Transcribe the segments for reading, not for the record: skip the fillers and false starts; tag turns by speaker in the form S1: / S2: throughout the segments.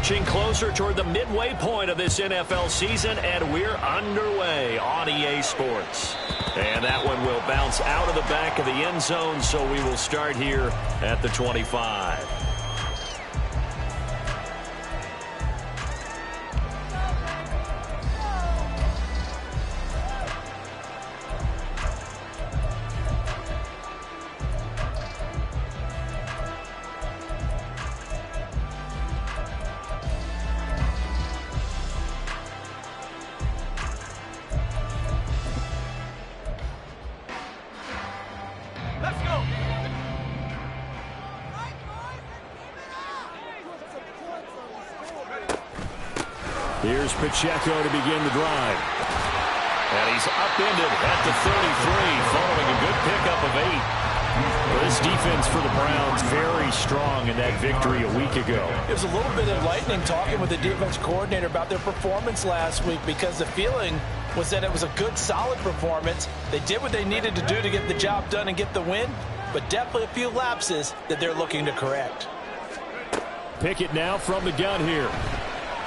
S1: inching closer toward the midway point of this NFL season, and we're underway on EA Sports. And that one will bounce out of the back of the end zone, so we will start here at the 25. Here's Pacheco to begin the drive. And he's upended at the 33 following a good pickup of 8. Well, this defense for the Browns very strong in that victory a week ago.
S2: It was a little bit enlightening talking with the defense coordinator about their performance last week, because the feeling was that it was a good, solid performance. They did what they needed to do to get the job done and get the win, but definitely a few lapses that they're looking to correct.
S1: Pickett now from the gun here.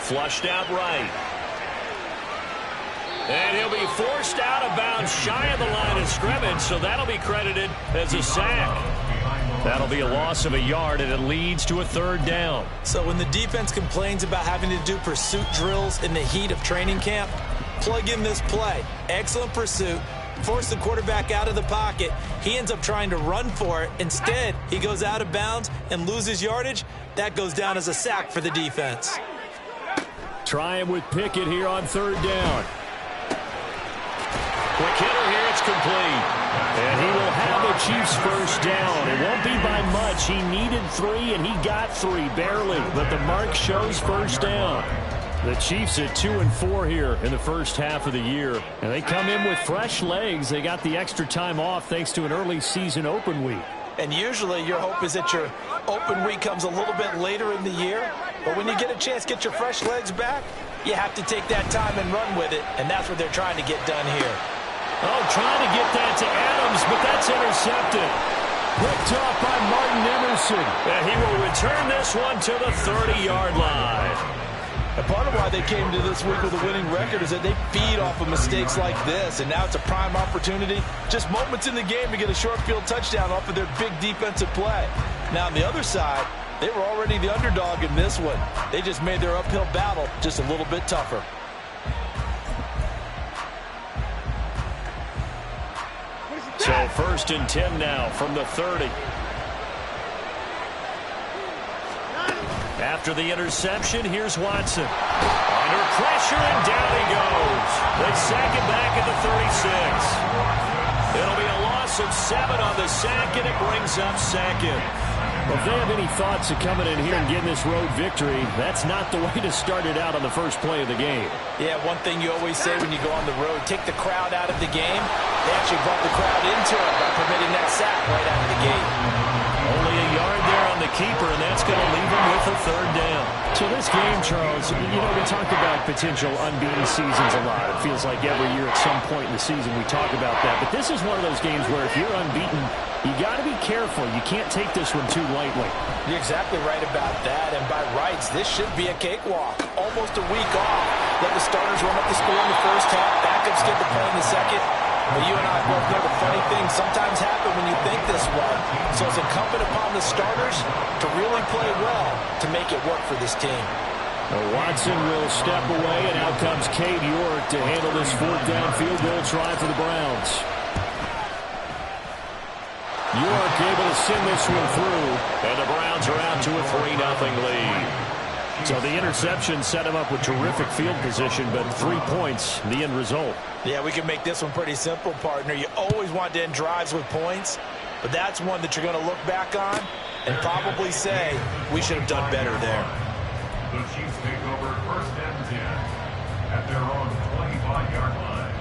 S1: Flushed out right. And he'll be forced out of bounds shy of the line of scrimmage, so that'll be credited as a sack. That'll be a loss of a yard, and it leads to a 3rd down.
S2: So when the defense complains about having to do pursuit drills in the heat of training camp, plug in this play. Excellent pursuit. Force the quarterback out of the pocket. He ends up trying to run for it. Instead, he goes out of bounds and loses yardage. That goes down as a sack for the defense.
S1: Trying with Pickett here on 3rd down. Quick hitter here, it's complete. And he will have the Chiefs first down. It won't be by much. He needed 3, and he got 3, barely. But the mark shows first down. The Chiefs at 2-4 here in the first half of the year. And they come in with fresh legs. They got the extra time off thanks to an early season open week.
S2: And usually your hope is that your open week comes a little bit later in the year. But when you get a chance to get your fresh legs back, you have to take that time and run with it. And that's what they're trying to get done here.
S1: Oh, trying to get that to Adams, but that's intercepted. Picked off by Martin Emerson. And he will return this one to the 30-yard line.
S2: And part of why they came to this week with a winning record is that they feed off of mistakes like this. And now it's a prime opportunity, just moments in the game, to get a short field touchdown off of their big defensive play. Now on the other side, they were already the underdog in this one. They just made their uphill battle just a little bit tougher.
S1: So 1st and 10 now from the 30. After the interception, here's Watson. Under pressure, and down he goes. They sack it back at the 36. It'll be a loss of 7 on the sack, and it brings up 2nd. Well, if they have any thoughts of coming in here and getting this road victory, that's not the way to start it out on the first play of the game.
S2: Yeah, one thing you always say when you go on the road, take the crowd out of the game. They actually brought the crowd into it by permitting that sack right out of the gate.
S1: Only a yard there on the keeper, and that's going to leave him with a 3rd down. So this game, Charles, you know, we talk about potential unbeaten seasons a lot. It feels like every year at some point in the season we talk about that. But this is one of those games where if you're unbeaten, you got to be careful. You can't take this one too lightly.
S2: You're exactly right about that. And by rights, this should be a cakewalk. Almost a week off. Let the starters run up the score in the first half. Backups get the play in the second. But you and I both know the funny things sometimes happen when you think this way. So it's incumbent upon the starters to really play well to make it work for this team.
S1: Watson will step away, and out comes Cade York to handle this 4th down field goal try for the Browns. York able to send this one through, and the Browns are out to a 3-0 lead. So the interception set him up with terrific field position, but 3 points, the end result.
S2: Yeah, we can make this one pretty simple, partner. You always want to end drives with points, but that's one that you're going to look back on and probably say, we should have done better there.
S3: The Chiefs take over 1st and 10 at their own 25-yard line.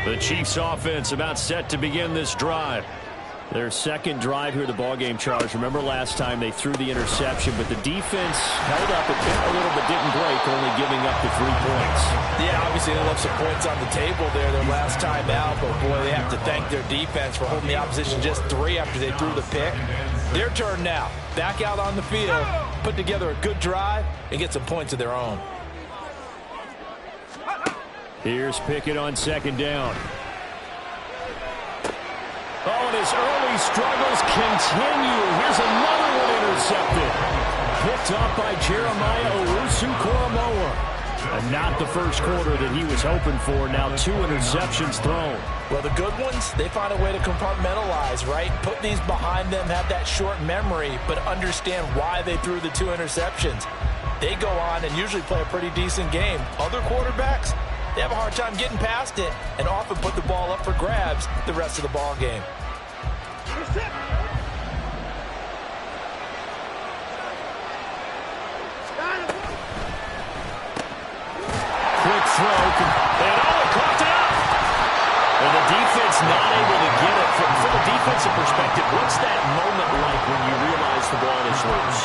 S1: The Chiefs offense about set to begin this drive. Their 2nd drive here, the ballgame, Charles. Remember last time they threw the interception, but the defense held up a little but didn't break, only giving up the 3 points.
S2: Yeah, obviously they left some points on the table there their last time out, but boy, they have to thank their defense for holding the opposition just 3 after they threw the pick. Their turn now. Back out on the field, put together a good drive, and get some points of their own.
S1: Here's Pickett on second down. Oh, and his early struggles continue. Here's another one intercepted. Picked up by Jeremiah Owusu-Koramoah. And not the first quarter that he was hoping for. Now 2 interceptions thrown.
S2: Well, the good ones, they find a way to compartmentalize, right? Put these behind them, have that short memory, but understand why they threw the 2 interceptions. They go on and usually play a pretty decent game. Other quarterbacks, they have a hard time getting past it and often put the ball up for grabs the rest of the ball game.
S1: Quick throw, and caught out. And the defense not able to get it. From a defensive perspective, what's that moment like when you realize the ball is loose?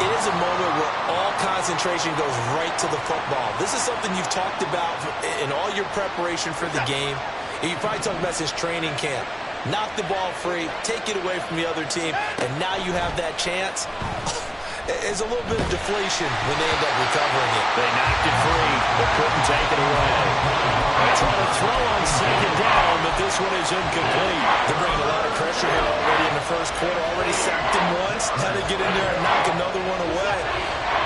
S2: It is a moment where all concentration goes right to the football. This is something you've talked about in all your preparation for the game. You probably talked about since training camp. Knock the ball free, take it away from the other team, and now you have that chance. There's a little bit of deflation when they end up recovering it.
S1: They knocked it free, but couldn't take it away. They try to throw on second down, but this one is incomplete.
S2: They're bringing a lot of pressure here already in the first quarter. Already sacked him once. How to get in there and knock another one away.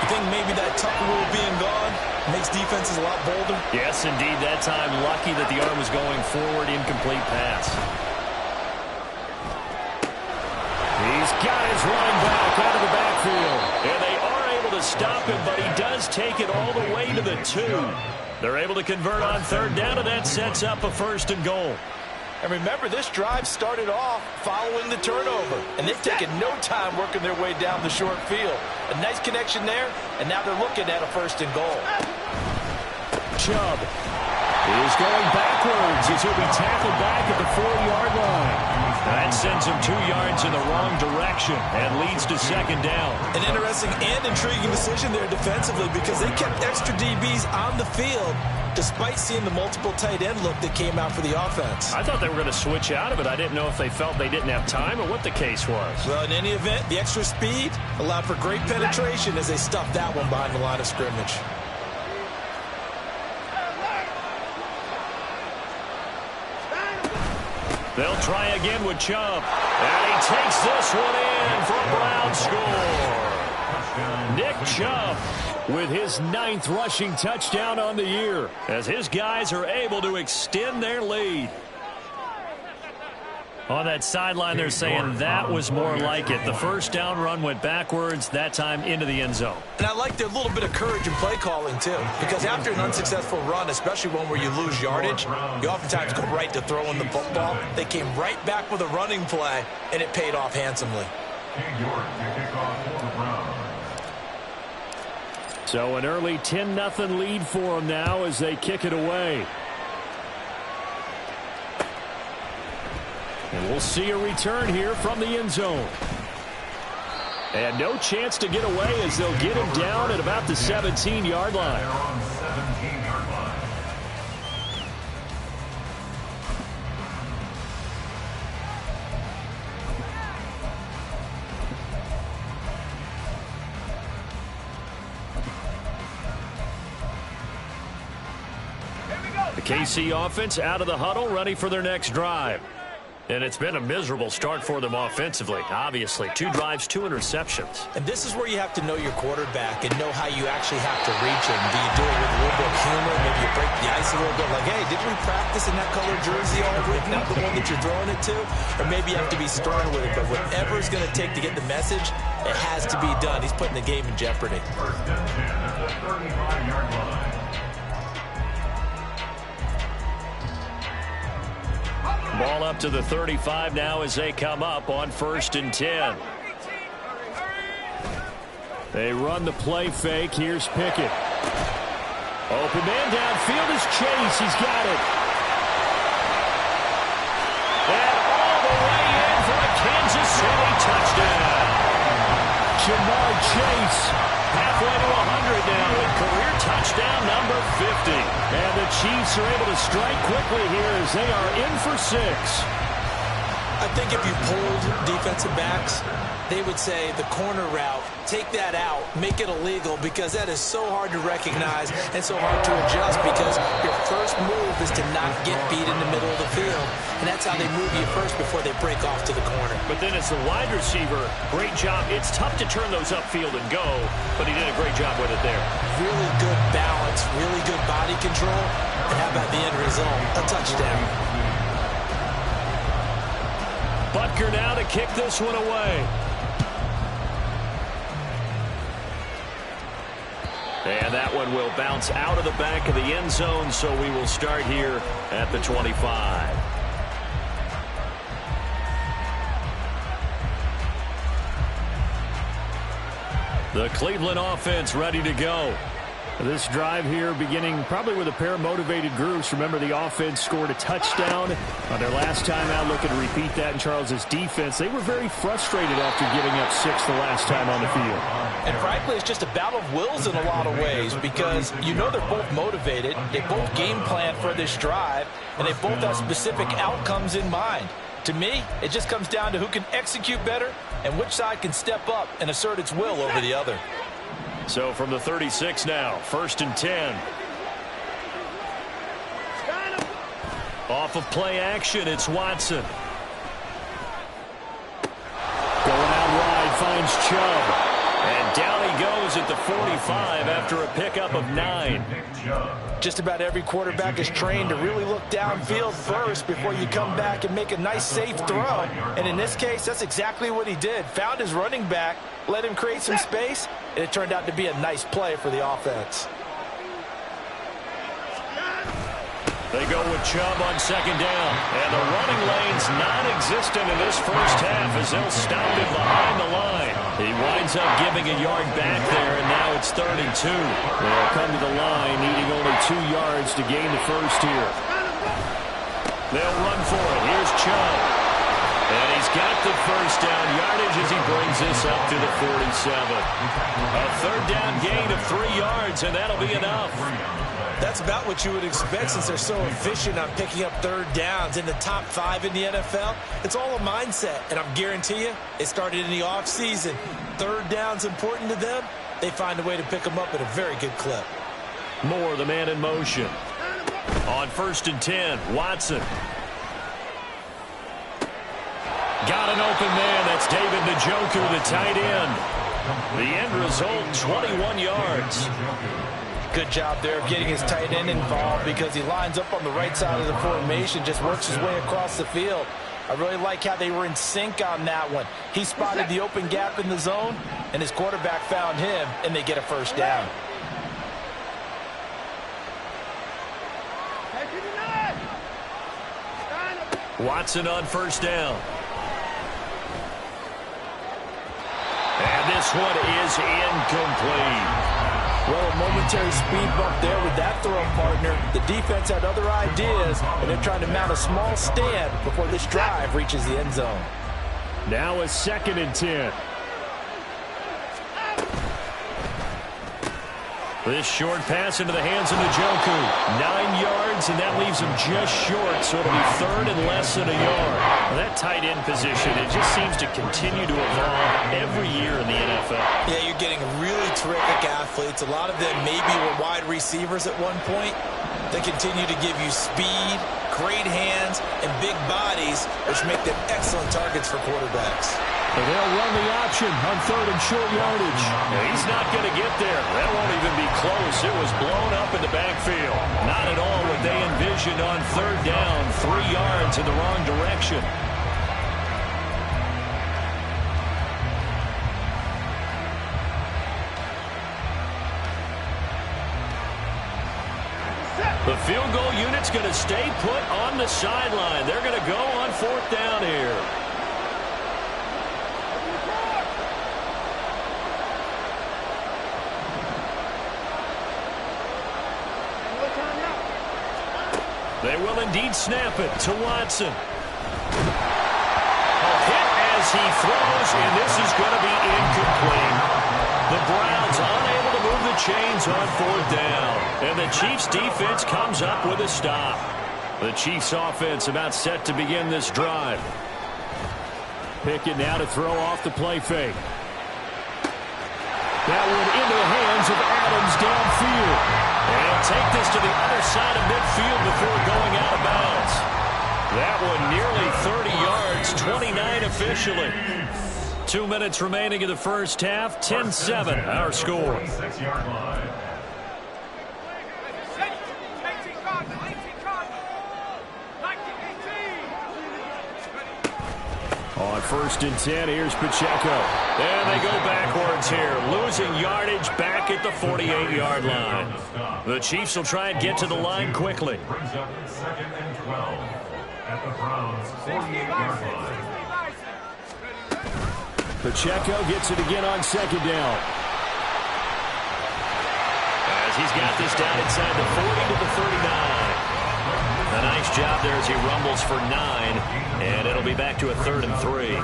S2: You think maybe that tuck rule being gone makes defenses a lot bolder?
S1: Yes, indeed. That time, lucky that the arm was going forward. Incomplete pass. He's got his running back out of the backfield. And they are able to stop him, but he does take it all the way to the 2. They're able to convert on third down, and that sets up a 1st and goal.
S2: And remember, this drive started off following the turnover. And they've taken no time working their way down the short field. A nice connection there, and now they're looking at a 1st and goal.
S1: Chubb is going backwards as he'll be tackled back at the 4-yard line. That sends him 2 yards in the wrong direction and leads to second down.
S2: An interesting and intriguing decision there defensively because they kept extra DBs on the field despite seeing the multiple tight end look that came out for the offense.
S1: I thought they were going to switch out of it. I didn't know if they felt they didn't have time or what the case was.
S2: Well, in any event, the extra speed allowed for great penetration as they stuffed that one behind the line of scrimmage.
S1: They'll try again with Chubb. And he takes this one in for a Brown score. Nick Chubb with his 9th rushing touchdown on the year as his guys are able to extend their lead. On that sideline, they're saying that was more like it. The first down run went backwards, that time into the end zone.
S2: And I like their little bit of courage in play calling, too. Because after an unsuccessful run, especially one where you lose yardage, you oftentimes go right to throwing the football. They came right back with a running play, and it paid off handsomely.
S1: So an early 10-0 lead for them now as they kick it away. And we'll see a return here from the end zone. And no chance to get away as they'll get him down at about the 17-yard line. The KC offense out of the huddle, ready for their next drive. And it's been a miserable start for them offensively, obviously. 2 drives, 2 interceptions.
S2: And this is where you have to know your quarterback and know how you actually have to reach him. Do you do it with a little bit of humor? Maybe you break the ice a little bit. Like, hey, didn't we practice in that color jersey all week? Not the one that you're throwing it to? Or maybe you have to be stern with it. But whatever it's going to take to get the message, it has to be done. He's putting the game in jeopardy.
S3: First and 10 at the 35-yard line.
S1: Ball up to the 35 now as they come up on 1st and 10. They run the play fake. Here's Pickett. Open man downfield is Chase. He's got it. And all the way in for a Kansas City touchdown. Jamar Chase halfway to 100 now with career touchdown number 50. And the Chiefs are able to strike quickly here as they are in for 6.
S2: I think if you polled defensive backs, they would say the corner route, take that out, make it illegal, because that is so hard to recognize and so hard to adjust, because your first move is to not get beat in the middle of the field, and that's how they move you first before they break off to the corner.
S1: But then as the wide receiver, great job. It's tough to turn those upfield and go, but he did a great job with it there.
S2: Really good balance, really good body control, and how about the end result? A touchdown.
S1: Butker now to kick this one away. And that one will bounce out of the back of the end zone, so we will start here at the 25. The Cleveland offense ready to go. This drive here beginning probably with a pair of motivated groups. Remember, the offense scored a touchdown on their last time out. Looking to repeat that in Charles's defense. They were very frustrated after giving up 6 the last time on the field.
S2: And frankly, it's just a battle of wills in a lot of ways, because you know they're both motivated. They both game plan for this drive, and they both have specific outcomes in mind. To me, it just comes down to who can execute better and which side can step up and assert its will over the other.
S1: So from the 36 now, 1st and 10. Off of play action, it's Watson. Going out wide, finds Chubb. And down he goes at the 45 after a pickup of 9.
S2: Just about every quarterback is trained to really look downfield first before you come back and make a nice, safe throw. And in this case, that's exactly what he did. Found his running back, let him create some space, and it turned out to be a nice play for the offense.
S1: They go with Chubb on 2nd down. And the running lane's non-existent in this first half as they'll stop him behind the line. He winds up giving a yard back there, and now it's 3rd and 2. They'll come to the line, needing only 2 yards to gain the first here. They'll run for it. Here's Chubb. And he's got the first down yardage as he brings this up to the 47. A 3rd down gain of 3 yards, and that'll be enough.
S2: That's about what you would expect, since they're so efficient on picking up 3rd downs in the top 5 in the NFL. It's all a mindset, and I'm guarantee you, it started in the offseason. 3rd down's important to them. They find a way to pick them up at a very good clip.
S1: Moore, the man in motion. On 1st and 10, Watson. Got an open man. That's David Njoku, the tight end. The end result, 21 yards.
S2: Good job there of getting his tight end involved, because he lines up on the right side of the formation, just works his way across the field. I really like how they were in sync on that one. He spotted the open gap in the zone, and his quarterback found him, and they get a first down.
S1: Watson on 1st down. And this one is incomplete.
S2: Well, a momentary speed bump there with that throw partner. The defense had other ideas, and they're trying to mount a small stand before this drive reaches the end zone.
S1: Now a 2nd and 10. This short pass into the hands of Njoku. 9 yards, and that leaves him just short, so it'll be 3rd and less than a yard. Well, that tight end position, it just seems to continue to evolve every year in the NFL.
S2: Yeah, you're getting really terrific athletes. A lot of them maybe were wide receivers at one point. They continue to give you speed, great hands, and big bodies, which make them excellent targets for quarterbacks.
S1: But they'll run the option on 3rd and short yardage. He's not going to get there. That won't even be close. It was blown up in the backfield. Not at all what they envisioned on 3rd down. 3 yards in the wrong direction. The field goal unit's going to stay put on the sideline. They're going to go on 4th down here. They will indeed snap it to Watson. A hit as he throws, and this is going to be incomplete. The Browns unable to move the chains on 4th down. And the Chiefs defense comes up with a stop. The Chiefs offense about set to begin this drive. Pickett now to throw off the play fake. That one into the hands of Adams downfield. And he'll take this to the other side of midfield before going out of bounds. That one nearly 30 yards, 29 officially. 2 minutes remaining in the first half, 10-7 our score. On 1st and 10, here's Pacheco. And they go backwards here, losing yardage back at the 48-yard line. The Chiefs will try and get to the line quickly.
S3: Brings up 2nd and 12 at the Browns' 48-yard line.
S1: Pacheco gets it again on 2nd down. As he's got this down inside the 40 to the 39. A nice job there as he rumbles for 9, and it'll be back to a 3rd and 3.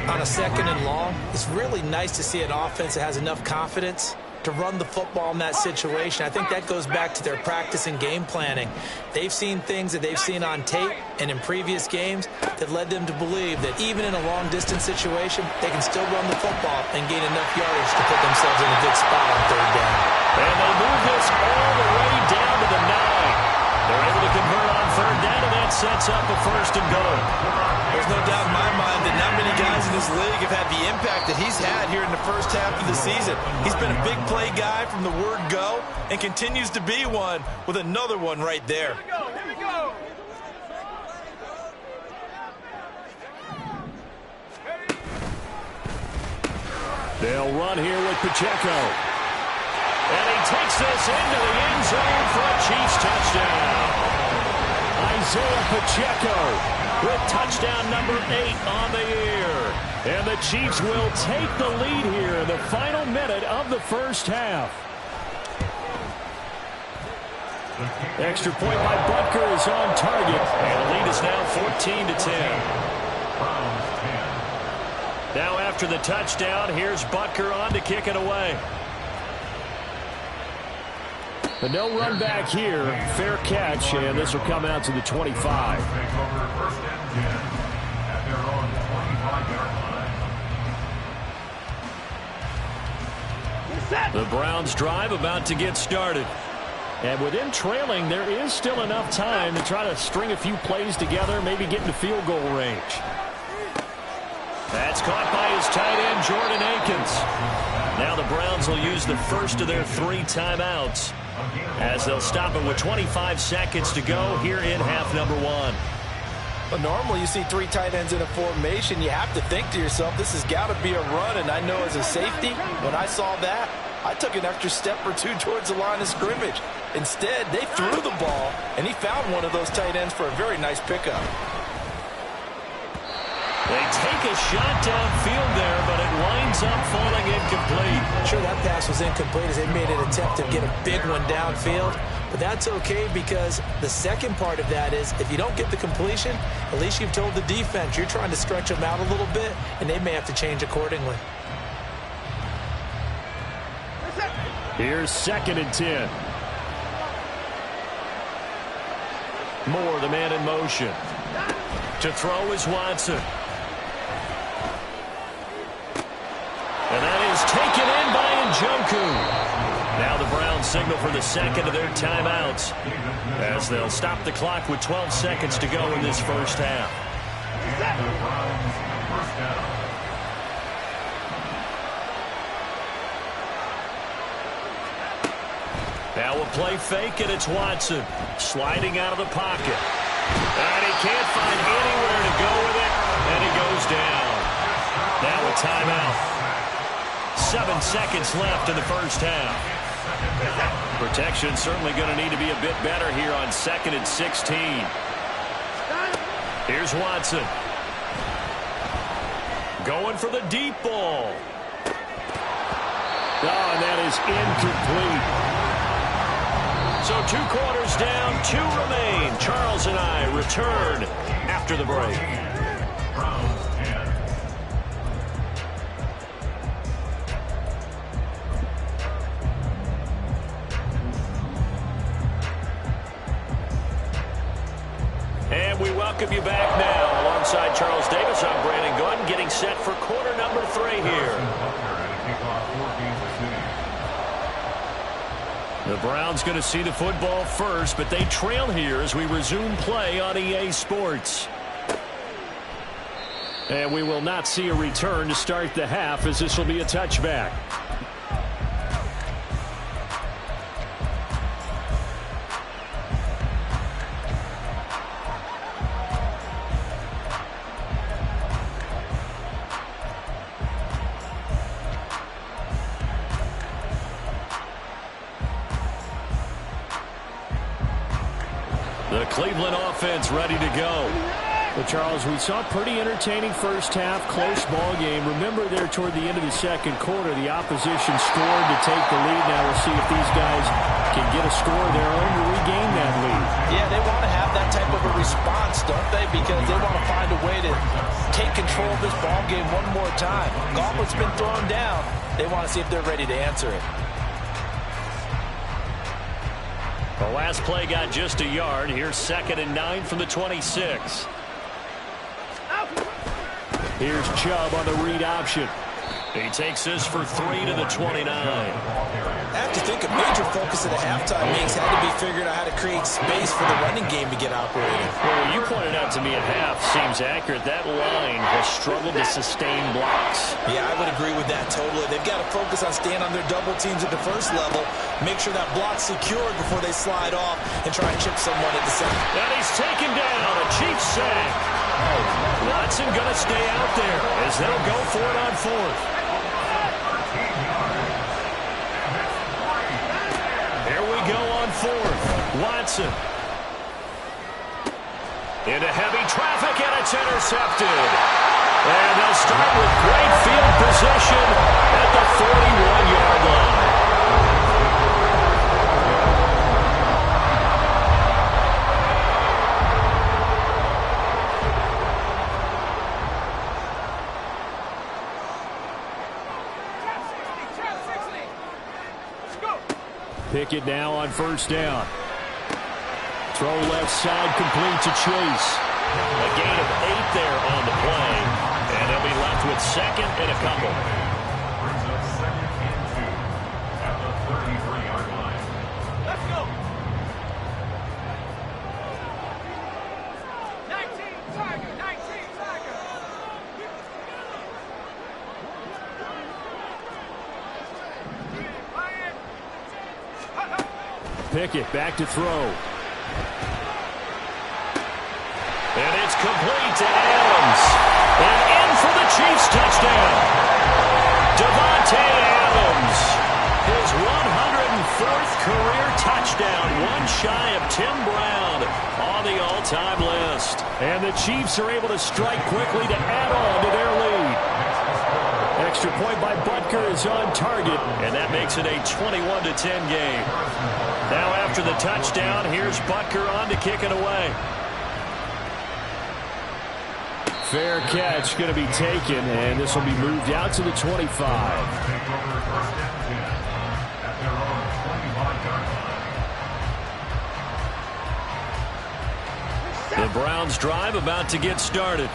S2: On a 2nd and long, it's really nice to see an offense that has enough confidence to run the football in that situation. I think that goes back to their practice and game planning. They've seen things that they've seen on tape and in previous games that led them to believe that even in a long-distance situation, they can still run the football and gain enough yardage to put themselves in a good spot on 3rd down.
S1: And they move this all the way down to the 9. They're able to convert on 3rd down, and that sets up a 1st and goal.
S2: There's no doubt in my mind that not many guys in this league have had the impact that he's had here in the first half of the season. He's been a big play guy from the word go and continues to be one with another one right there.
S4: Here we go.
S1: They'll run here with Pacheco. And he takes this into the end zone for a Chiefs touchdown. Isaiah Pacheco with touchdown number 8 on the year. And the Chiefs will take the lead here in the final minute of the first half. Extra point by Butker is on target. And the lead is now 14 to 10. Now after the touchdown, here's Butker on to kick it away. But no run back here. Fair catch, and this will come out to the 25. The Browns drive about to get started. And with them trailing, there is still enough time to try to string a few plays together, maybe get into field goal range. That's caught by his tight end, Jordan Akins. Now the Browns will use the first of their 3 timeouts, as they'll stop it with 25 seconds to go here in half number 1.
S2: But normally you see 3 tight ends in a formation, you have to think to yourself, this has got to be a run. And I know as a safety, when I saw that, I took an extra step or 2 towards the line of scrimmage. Instead, they threw the ball, and he found one of those tight ends for a very nice pickup.
S1: They take a shot downfield there, but it winds up falling incomplete.
S2: Sure, that pass was incomplete as they made an attempt to get a big one downfield. But that's okay, because the second part of that is if you don't get the completion, at least you've told the defense you're trying to stretch them out a little bit, and they may have to change accordingly.
S1: Here's 2nd and 10. Moore, the man in motion. To throw is Watson. And that is taken in by Njoku. Now the Browns signal for the second of their timeouts, as they'll stop the clock with 12 seconds to go in this first half. Now a play fake, and it's Watson sliding out of the pocket. And he can't find anywhere to go with it, and he goes down. Now a timeout. 7 seconds left in the first half. Protection certainly going to need to be a bit better here on 2nd and 16. Here's Watson. Going for the deep ball. Oh, and that is incomplete. So 2 quarters down, 2 remain. Charles and I return after the break. And we welcome you back now alongside Charles Davis, I'm Brandon Gordon, getting set for quarter number 3 here. The Browns going to see the football first, but they trail here as we resume play on EA Sports. And we will not see a return to start the half, as this will be a touchback. The Cleveland offense ready to go.
S4: Well, Charles, we saw a pretty entertaining first half, close ball game. Remember there toward the end of the second quarter, the opposition scored to take the lead. Now we'll see if these guys can get a score of their own to regain that lead.
S2: Yeah, they want to have that type of a response, don't they? Because they want to find a way to take control of this ball game one more time. Gauntlet's been thrown down. They want to see if they're ready to answer it.
S1: The last play got just a yard. Here's 2nd and 9 from the 26. Here's Chubb on the read option. He takes this for 3 to the 29.
S2: I have to think a major focus of the halftime makes had to be figuring out how to create space for the running game to get operated.
S1: Well, what you pointed out to me at half seems accurate. That line has struggled to sustain blocks.
S2: Yeah, I would agree with that totally. They've got to focus on staying on their double teams at the first level, make sure that block's secured before they slide off and try and chip someone at the second.
S1: And he's taken down. A Chiefs sack. Watson going to stay out there as they'll go for it on 4th. Here we go on 4th. Watson. Into heavy traffic, and it's intercepted. And they'll start with great field position at the 41-yard line. Pickett now on 1st down. Throw left side, complete to Chase. A gain of 8 there on the play. And they'll be left with 2nd and a couple.
S3: Brings up 2nd and 2 at the 33-yard line.
S5: Let's go. 19 Tiger, 19 Tiger.
S4: Pickett back to throw.
S1: And it's complete to Adams. And in for the Chiefs touchdown. Davante Adams. His 104th career touchdown. One shy of Tim Brown on the all-time list.
S4: And the Chiefs are able to strike quickly to add on to their lead. Extra point by Butker is on target.
S1: And that makes it a 21-10 game. Now after the touchdown, here's Butker on to kick it away.
S4: Fair catch going to be taken, and this will be moved out to the 25.
S3: Take over 1st and 10 at their own 25-yard line.
S1: The Browns drive about to get started.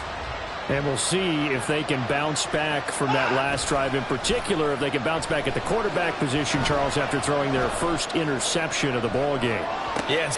S4: And we'll see if they can bounce back from that last drive. In particular, if they can bounce back at the quarterback position, Charles, after throwing their first interception of the ball game.
S2: Yeah,